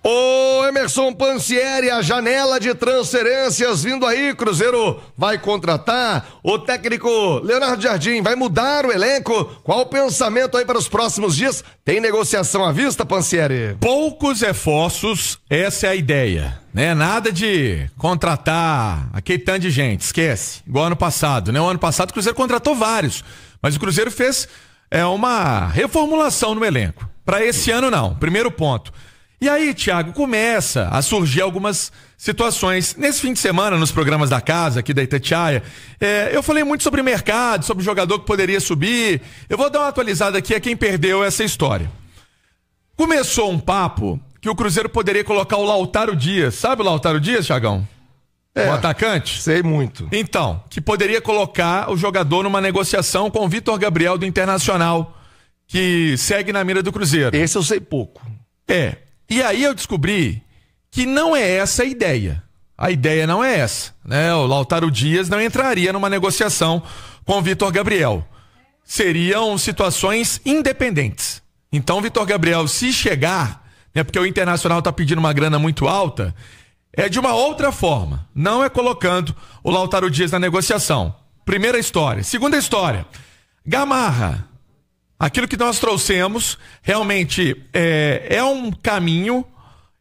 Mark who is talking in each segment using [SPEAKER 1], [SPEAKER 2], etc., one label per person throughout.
[SPEAKER 1] Ô Emerson Pansieri, a janela de transferências vindo aí, Cruzeiro vai contratar, o técnico Leonardo Jardim vai mudar o elenco, qual o pensamento aí para os próximos dias? Tem negociação à vista, Pansieri?
[SPEAKER 2] Poucos reforços, essa é a ideia, né? Nada de contratar aquele tanto de gente, esquece, igual ano passado, né? O ano passado o Cruzeiro contratou vários, mas o Cruzeiro fez uma reformulação no elenco. Para esse ano não, primeiro ponto. E aí, Thiago, começa a surgir algumas situações. Nesse fim de semana, nos programas da casa, aqui da Itatiaia, eu falei muito sobre mercado, sobre jogador que poderia subir. Eu vou dar uma atualizada aqui a quem perdeu essa história. Começou um papo que o Cruzeiro poderia colocar o Lautaro Dias. Sabe o Lautaro Dias, Thiagão? O atacante?
[SPEAKER 1] Sei muito.
[SPEAKER 2] Então, que poderia colocar o jogador numa negociação com o Vitor Gabriel do Internacional, que segue na mira do Cruzeiro.
[SPEAKER 1] Esse eu sei pouco.
[SPEAKER 2] E aí eu descobri que não é essa a ideia. A ideia não é essa, né? O Lautaro Dias não entraria numa negociação com o Vitor Gabriel. Seriam situações independentes. Então o Vitor Gabriel, se chegar, né, porque o Internacional está pedindo uma grana muito alta, é de uma outra forma. Não é colocando o Lautaro Dias na negociação. Primeira história. Segunda história. Gamarra. Aquilo que nós trouxemos realmente é um caminho,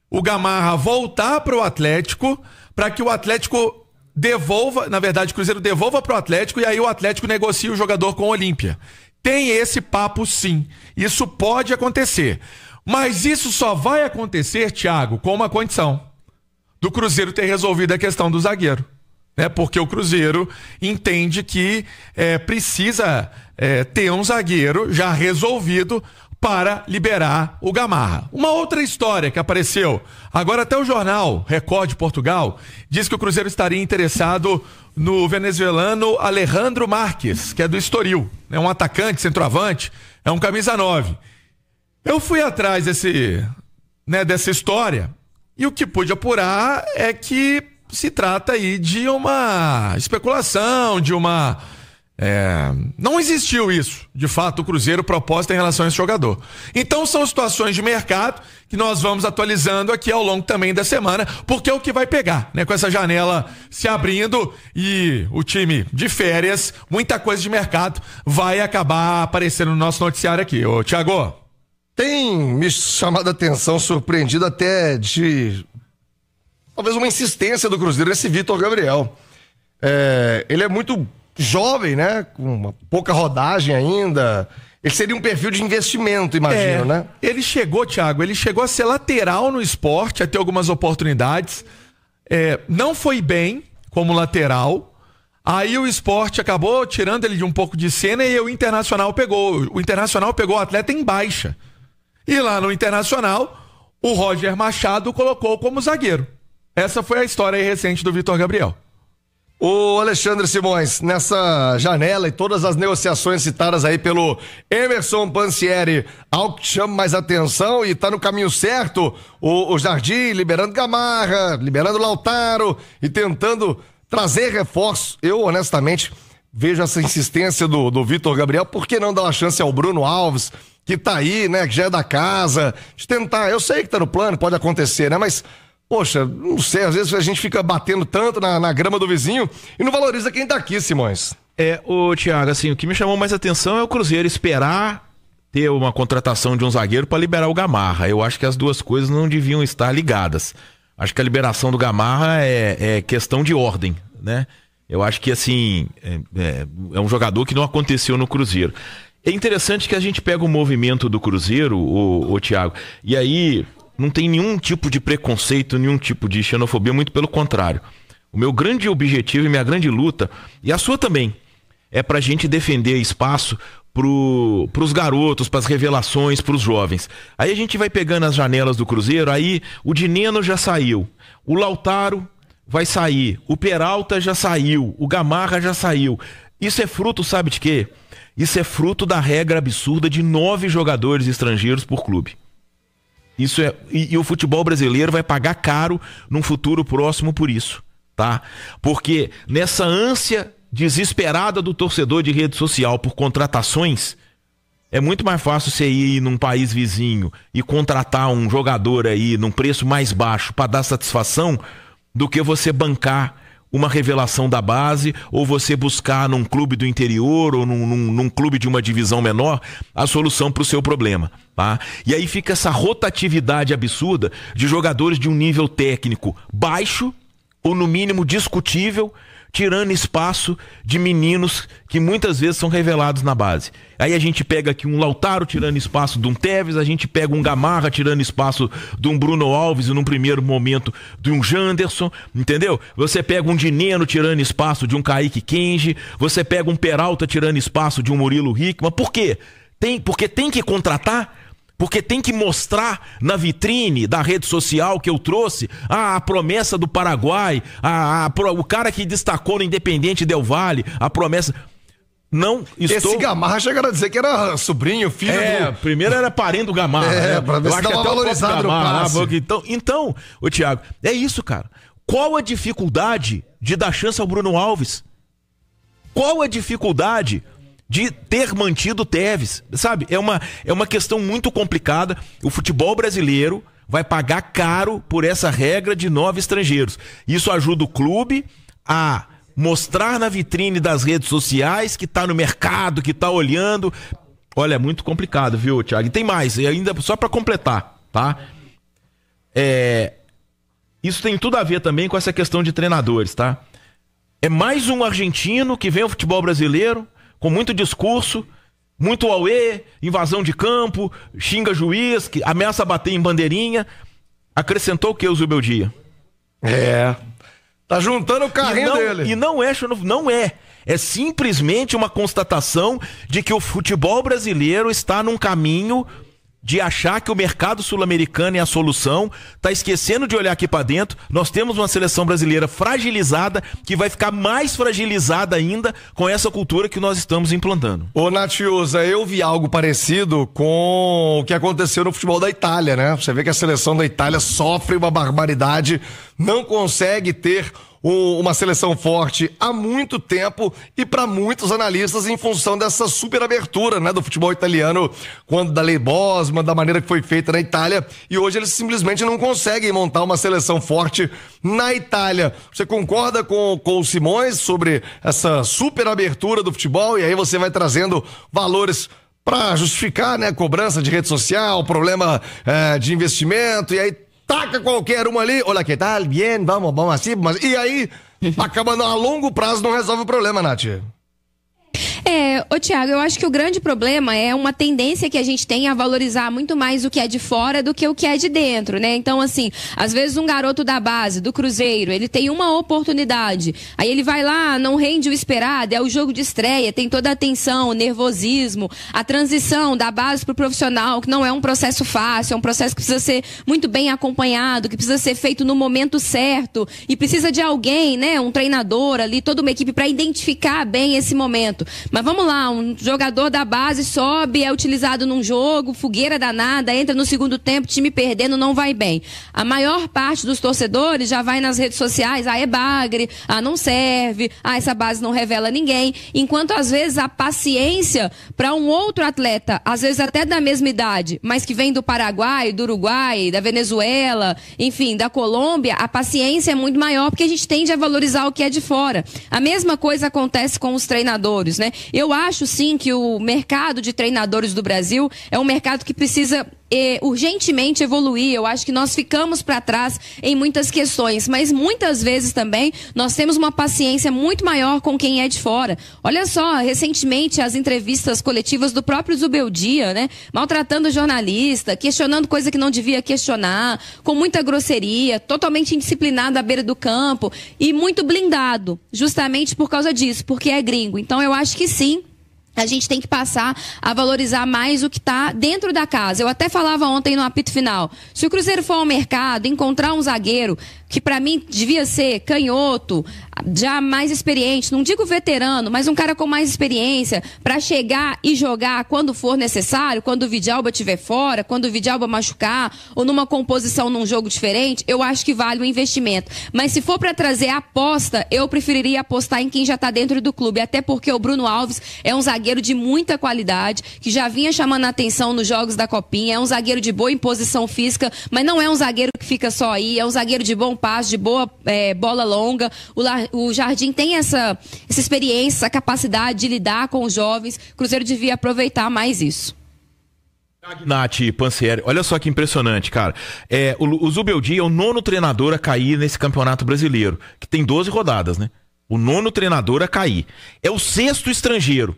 [SPEAKER 2] o Gamarra voltar para o Atlético, para que o Atlético devolva, na verdade o Cruzeiro devolva para o Atlético e aí o Atlético negocia o jogador com o Olímpia. Tem esse papo sim, isso pode acontecer, mas isso só vai acontecer, Thiago, com uma condição, do Cruzeiro ter resolvido a questão do zagueiro. Porque o Cruzeiro entende que precisa ter um zagueiro já resolvido para liberar o Gamarra. Uma outra história que apareceu, agora até o jornal Record de Portugal diz que o Cruzeiro estaria interessado no venezuelano Alejandro Marques, que é do Estoril, é um atacante, centroavante, é um camisa 9. Eu fui atrás dessa história e o que pude apurar é que se trata aí de uma especulação, não existiu isso, de fato, o Cruzeiro proposta em relação a esse jogador. Então são situações de mercado que nós vamos atualizando aqui ao longo também da semana, porque é o que vai pegar, né? Com essa janela se abrindo e o time de férias, muita coisa de mercado vai acabar aparecendo no nosso noticiário aqui. Ô, Thiago.
[SPEAKER 1] Tem me chamado a atenção, surpreendido até de talvez uma insistência do Cruzeiro nesse Vitor Gabriel. Ele é muito jovem, né? Com uma pouca rodagem ainda. Ele seria um perfil de investimento, imagino, né?
[SPEAKER 2] Ele chegou, Thiago, a ser lateral no Sport, a ter algumas oportunidades. Não foi bem como lateral. Aí o Sport acabou tirando ele de um pouco de cena e o Internacional pegou. O Internacional pegou o atleta em baixa. E lá no Internacional, o Roger Machado colocou como zagueiro. Essa foi a história recente do Vitor Gabriel.
[SPEAKER 1] O Alexandre Simões, nessa janela e todas as negociações citadas aí pelo Emerson Pansieri, algo que chama mais atenção e tá no caminho certo, o Jardim liberando Gamarra, liberando Lautaro e tentando trazer reforços. Eu, honestamente, vejo essa insistência do Vitor Gabriel, por que não dar uma chance ao Bruno Alves, que tá aí, né, que já é da casa, de tentar, eu sei que tá no plano, pode acontecer, né, mas poxa, não sei, às vezes a gente fica batendo tanto na grama do vizinho e não valoriza quem tá aqui, Simões.
[SPEAKER 3] Thiago, assim, o que me chamou mais atenção é o Cruzeiro esperar ter uma contratação de um zagueiro para liberar o Gamarra. Eu acho que as duas coisas não deviam estar ligadas. Acho que a liberação do Gamarra é questão de ordem, né? Eu acho que, assim, é um jogador que não aconteceu no Cruzeiro. É interessante que a gente pega o movimento do Cruzeiro, o Thiago, e aí não tem nenhum tipo de preconceito, nenhum tipo de xenofobia, muito pelo contrário. O meu grande objetivo e minha grande luta, e a sua também, é pra gente defender espaço pros garotos, pras revelações, pros jovens. Aí a gente vai pegando as janelas do Cruzeiro, aí o Dineno já saiu, o Lautaro vai sair, o Peralta já saiu, o Gamarra já saiu. Isso é fruto, sabe de quê? Isso é fruto da regra absurda de 9 jogadores estrangeiros por clube. Isso e o futebol brasileiro vai pagar caro num futuro próximo por isso, tá? Porque nessa ânsia desesperada do torcedor de rede social por contratações, É muito mais fácil você ir num país vizinho e contratar um jogador aí num preço mais baixo para dar satisfação do que você bancar uma revelação da base ou você buscar num clube do interior ou num clube de uma divisão menor a solução para o seu problema, tá? E aí fica essa rotatividade absurda de jogadores de um nível técnico baixo ou no mínimo discutível, tirando espaço de meninos que muitas vezes são revelados na base. Aí a gente pega aqui um Lautaro tirando espaço de um Tevez, a gente pega um Gamarra tirando espaço de um Bruno Alves e num primeiro momento de um Janderson, entendeu? Você pega um Dineno tirando espaço de um Kaique Kenji, você pega um Peralta tirando espaço de um Murilo Hickman. Por quê? Porque tem que contratar? Porque tem que mostrar na vitrine da rede social que eu trouxe a promessa do Paraguai, o cara que destacou no Independente Del Valle, a promessa... Não estou...
[SPEAKER 1] Esse Gamarra chegaram a dizer que era sobrinho, filho do...
[SPEAKER 3] primeiro era parente do Gamarra. Né?
[SPEAKER 1] Pra ver se dá uma valorizada no passe.
[SPEAKER 3] Então, ô Thiago, é isso, cara. Qual a dificuldade de dar chance ao Bruno Alves? Qual a dificuldade de ter mantido o Tevez? Sabe, é uma questão muito complicada. O futebol brasileiro vai pagar caro por essa regra de 9 estrangeiros. Isso ajuda o clube a mostrar na vitrine das redes sociais que tá no mercado, que tá olhando. Olha, é muito complicado, viu, Thiago? E tem mais, e ainda só para completar, tá? Isso tem tudo a ver também com essa questão de treinadores, tá? É mais um argentino que vem ao futebol brasileiro com muito discurso, muito auê, invasão de campo, xinga juiz, que ameaça bater em bandeirinha. Acrescentou o que, o Zubeldia?
[SPEAKER 1] Tá juntando o carrinho dele.
[SPEAKER 3] E não é. É simplesmente uma constatação de que o futebol brasileiro está num caminho de achar que o mercado sul-americano é a solução, tá esquecendo de olhar aqui para dentro. Nós temos uma seleção brasileira fragilizada, que vai ficar mais fragilizada ainda com essa cultura que nós estamos implantando.
[SPEAKER 1] Ô, Natiusa, eu vi algo parecido com o que aconteceu no futebol da Itália, né? Você vê que a seleção da Itália sofre uma barbaridade, não consegue ter uma seleção forte há muito tempo e para muitos analistas em função dessa super abertura, né, do futebol italiano, quando da Lei Bosman, da maneira que foi feita na Itália, e hoje eles simplesmente não conseguem montar uma seleção forte na Itália. Você concorda com o Simões sobre essa super abertura do futebol? E aí você vai trazendo valores para justificar, né, cobrança de rede social, problema de investimento, e aí taca qualquer um ali, olha que tal, bien, vamos assim, mas... E aí, acabando a longo prazo, não resolve o problema, Nath.
[SPEAKER 4] Ô Thiago, eu acho que o grande problema é uma tendência que a gente tem a valorizar muito mais o que é de fora do que o que é de dentro, né? Então, assim, às vezes um garoto da base, do Cruzeiro, ele tem uma oportunidade, aí ele vai lá, não rende o esperado, é o jogo de estreia, tem toda a atenção, o nervosismo, a transição da base pro profissional, que não é um processo fácil, é um processo que precisa ser muito bem acompanhado, que precisa ser feito no momento certo, e precisa de alguém, né, um treinador ali, toda uma equipe para identificar bem esse momento. Mas vamos lá, um jogador da base sobe, é utilizado num jogo, fogueira danada, entra no segundo tempo, time perdendo, não vai bem. A maior parte dos torcedores já vai nas redes sociais, é bagre, não serve, essa base não revela ninguém. Enquanto às vezes a paciência para um outro atleta, às vezes até da mesma idade, mas que vem do Paraguai, do Uruguai, da Venezuela, enfim, da Colômbia, a paciência é muito maior porque a gente tende a valorizar o que é de fora. A mesma coisa acontece com os treinadores, né? Eu acho sim que o mercado de treinadores do Brasil é um mercado que precisa urgentemente evoluir. Eu acho que nós ficamos para trás em muitas questões, mas muitas vezes também nós temos uma paciência muito maior com quem é de fora. Olha só, recentemente as entrevistas coletivas do próprio Zubeldia, né? Maltratando o jornalista, questionando coisa que não devia questionar, com muita grosseria, totalmente indisciplinado à beira do campo e muito blindado, justamente por causa disso, porque é gringo. Então eu acho que sim, a gente tem que passar a valorizar mais o que está dentro da casa. Eu até falava ontem no apito final, se o Cruzeiro for ao mercado, encontrar um zagueiro que para mim devia ser canhoto, já mais experiente, não digo veterano, mas um cara com mais experiência, para chegar e jogar quando for necessário, quando o Vidalba estiver fora, quando o Vidalba machucar, ou numa composição num jogo diferente, eu acho que vale o investimento. Mas se for para trazer aposta, eu preferiria apostar em quem já está dentro do clube, até porque o Bruno Alves é um zagueiro zagueiro de muita qualidade, que já vinha chamando a atenção nos jogos da Copinha, é um zagueiro de boa imposição física, mas não é um zagueiro que fica só aí, é um zagueiro de bom passe, de boa bola longa. O Jardim tem essa experiência, essa capacidade de lidar com os jovens. O Cruzeiro devia aproveitar mais isso.
[SPEAKER 3] Nath Pansieri, olha só que impressionante, cara. O Zubeldia é o 9º treinador a cair nesse campeonato brasileiro, que tem 12 rodadas, né? O 9º treinador a cair. É o 6º estrangeiro.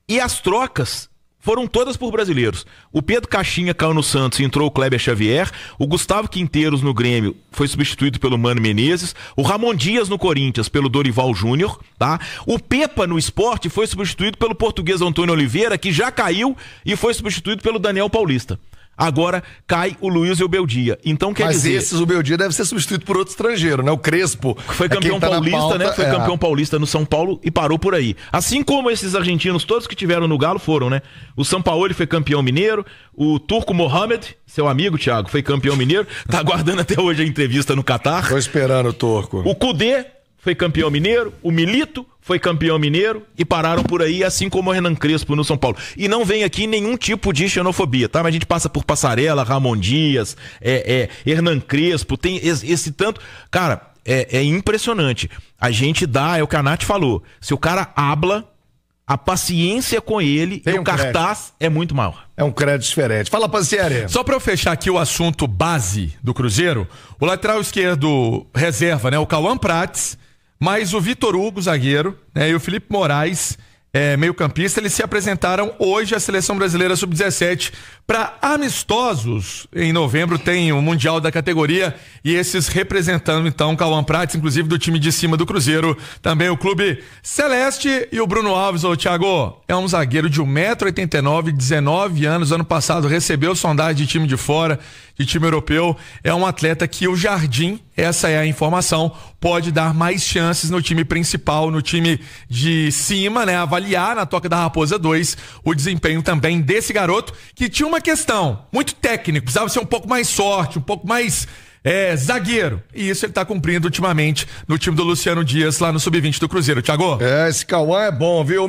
[SPEAKER 3] E as trocas foram todas por brasileiros. O Pedro Caixinha caiu no Santos e entrou o Kleber Xavier. O Gustavo Quinteiros no Grêmio foi substituído pelo Mano Menezes. O Ramon Dias no Corinthians pelo Dorival Júnior, tá? O Pepa no Sport foi substituído pelo português Antônio Oliveira, que já caiu, e foi substituído pelo Daniel Paulista. Agora cai o Luiz Zubeldia. Então quer dizer...
[SPEAKER 1] Mas esse Zubeldia deve ser substituído por outro estrangeiro, né? O Crespo.
[SPEAKER 3] Foi campeão paulista, né? Foi campeão paulista no São Paulo e parou por aí. Assim como esses argentinos todos que tiveram no Galo foram, né? O Sampaoli foi campeão mineiro, o Turco Mohamed, seu amigo, Thiago, foi campeão mineiro, tá aguardando até hoje a entrevista no Catar.
[SPEAKER 1] Tô esperando o Turco.
[SPEAKER 3] O Cudê foi campeão mineiro, o Milito foi campeão mineiro e pararam por aí, assim como o Hernan Crespo no São Paulo. E não vem aqui nenhum tipo de xenofobia, tá? Mas a gente passa por Passarella, Ramon Dias, Hernan Crespo, tem esse tanto... Cara, é impressionante. A gente dá, é o que a Nath falou, se o cara habla, a paciência com ele e o cartaz é muito maior.
[SPEAKER 1] É um crédito diferente. Fala, Pansieri.
[SPEAKER 2] Só pra eu fechar aqui o assunto base do Cruzeiro, o lateral esquerdo reserva, né? O Cauã Prates, mas o Vitor Hugo, zagueiro, né, e o Felipe Moraes, meio-campista, eles se apresentaram hoje à Seleção Brasileira Sub-17 para amistosos. Em novembro tem o Mundial da categoria e esses representando então Cauã Prates, inclusive do time de cima do Cruzeiro, também o Clube Celeste. E o Bruno Alves, ô Thiago, é um zagueiro de 1,89 m, 19 anos, ano passado recebeu sondagem de time de fora, de time europeu. É um atleta que o Jardim, essa é a informação, pode dar mais chances no time principal, no time de cima, né? Avaliar na Toca da Raposa 2 o desempenho também desse garoto, que tinha uma questão muito técnica, precisava ser um pouco mais sorte, um pouco mais zagueiro. E isso ele tá cumprindo ultimamente no time do Luciano Dias lá no Sub-20 do Cruzeiro. Thiago?
[SPEAKER 1] Esse Cauã é bom, viu?